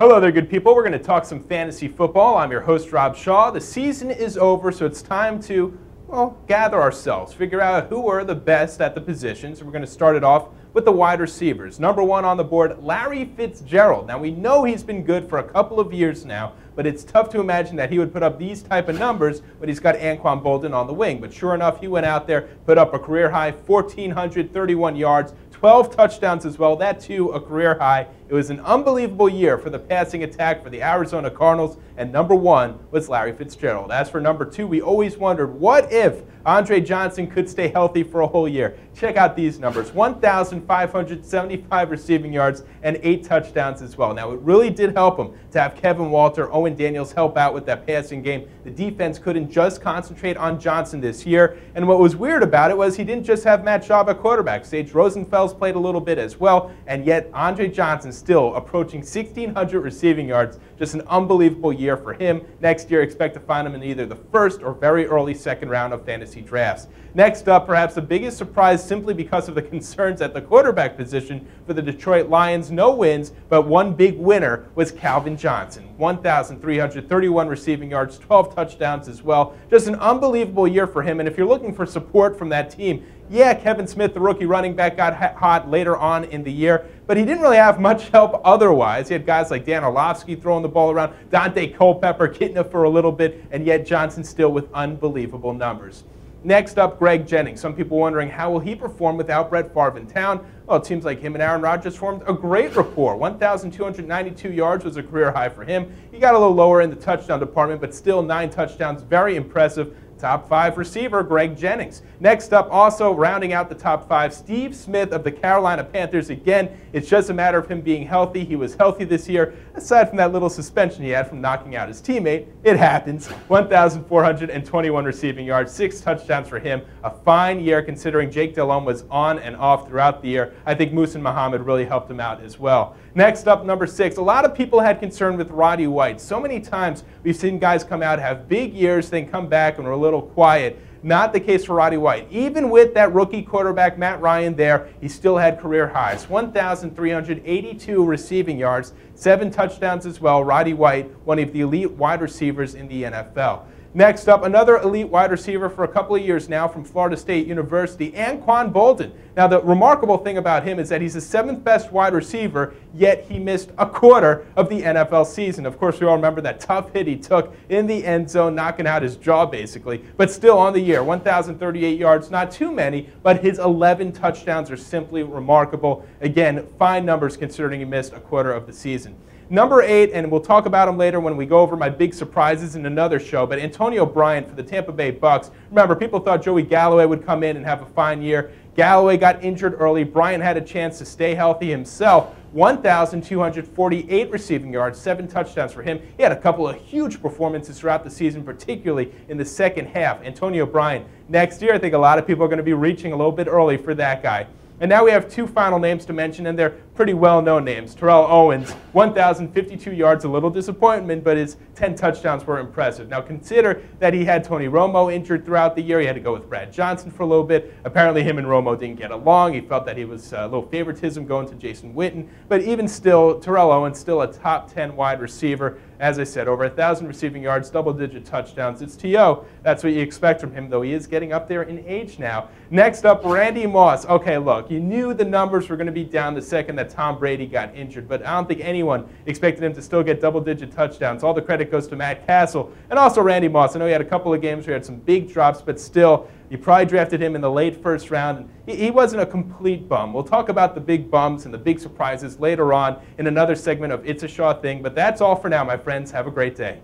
Hello there, good people. We're going to talk some fantasy football. I'm your host, Rob Shaw. The season is over, so it's time to, well, gather ourselves, figure out who are the best at the positions. We're going to start it off with the wide receivers. Number one on the board, Larry Fitzgerald. Now, we know he's been good for a couple of years now, but it's tough to imagine that he would put up these type of numbers when he's got Anquan Boldin on the wing. But sure enough, he went out there, put up a career-high 1,431 yards, 12 touchdowns as well. That, too, a career high. It was an unbelievable year for the passing attack for the Arizona Cardinals, and number one was Larry Fitzgerald. As for number two, we always wondered, what if Andre Johnson could stay healthy for a whole year? Check out these numbers, 1,575 receiving yards and 8 touchdowns as well. Now, it really did help him to have Kevin Walter, Owen Daniels help out with that passing game. The defense couldn't just concentrate on Johnson this year, and what was weird about it was he didn't just have Matt Schaub at quarterback. Sage Rosenfels played a little bit as well, and yet Andre Johnson still approaching 1,600 receiving yards. Just an unbelievable year for him. Next year, expect to find him in either the first or very early second round of fantasy drafts. Next up, perhaps the biggest surprise simply because of the concerns at the quarterback position for the Detroit Lions. No wins, but one big winner was Calvin Johnson. 1,331 receiving yards, 12 touchdowns as well. Just an unbelievable year for him. And if you're looking for support from that team, yeah, Kevin Smith, the rookie running back, got hot later on in the year, but he didn't really have much help otherwise. He had guys like Dan Orlovsky throwing the ball around, Dante Culpepper getting it for a little bit, and yet Johnson still with unbelievable numbers. Next up, Greg Jennings. Some people wondering, how will he perform without Brett Favre in town? Well, it seems like him and Aaron Rodgers formed a great rapport. 1,292 yards was a career high for him. He got a little lower in the touchdown department, but still 9 touchdowns, very impressive. Top 5 receiver, Greg Jennings. Next up, also rounding out the top 5, Steve Smith of the Carolina Panthers. Again, it's just a matter of him being healthy. He was healthy this year. Aside from that little suspension he had from knocking out his teammate, it happens. 1,421 receiving yards, 6 touchdowns for him. A fine year considering Jake Delhomme was on and off throughout the year. I think Muhsin Muhammad really helped him out as well. Next up, number 6, a lot of people had concern with Roddy White. So many times we've seen guys come out, have big years, then come back and are a little quiet. Not the case for Roddy White. Even with that rookie quarterback, Matt Ryan, there, he still had career highs. 1,382 receiving yards, 7 touchdowns as well. Roddy White, one of the elite wide receivers in the NFL. Next up, another elite wide receiver for a couple of years now from Florida State University, Anquan Boldin. Now, the remarkable thing about him is that he's the 7th best wide receiver, yet he missed a quarter of the NFL season. Of course, we all remember that tough hit he took in the end zone, knocking out his jaw, basically. But still on the year, 1,038 yards, not too many, but his 11 touchdowns are simply remarkable. Again, fine numbers considering he missed a quarter of the season. Number 8, and we'll talk about him later when we go over my big surprises in another show, but Antonio Bryant for the Tampa Bay Bucks. Remember, people thought Joey Galloway would come in and have a fine year. Galloway got injured early. Bryant had a chance to stay healthy himself. 1,248 receiving yards, 7 touchdowns for him. He had a couple of huge performances throughout the season, particularly in the second half. Antonio Bryant. Next year, I think a lot of people are going to be reaching a little bit early for that guy. And now we have 2 final names to mention, and they're pretty well-known names. Terrell Owens, 1,052 yards, a little disappointment, but his 10 touchdowns were impressive. Now consider that he had Tony Romo injured throughout the year. He had to go with Brad Johnson for a little bit. Apparently him and Romo didn't get along. He felt that he was a little favoritism going to Jason Witten. But even still, Terrell Owens, still a top 10 wide receiver. As I said, over 1,000 receiving yards, double-digit touchdowns. It's T.O. That's what you expect from him, though he is getting up there in age now. Next up, Randy Moss. Okay, look, you knew the numbers were going to be down the second that Tom Brady got injured, but I don't think anyone expected him to still get double-digit touchdowns. All the credit goes to Matt Castle and also Randy Moss. I know he had a couple of games where he had some big drops, but still, you probably drafted him in the late first round. And he wasn't a complete bum. We'll talk about the big bums and the big surprises later on in another segment of It's a Shaw Thing, but that's all for now, my friends. Have a great day.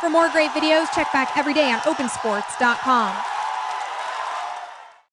For more great videos, check back every day on opensports.com.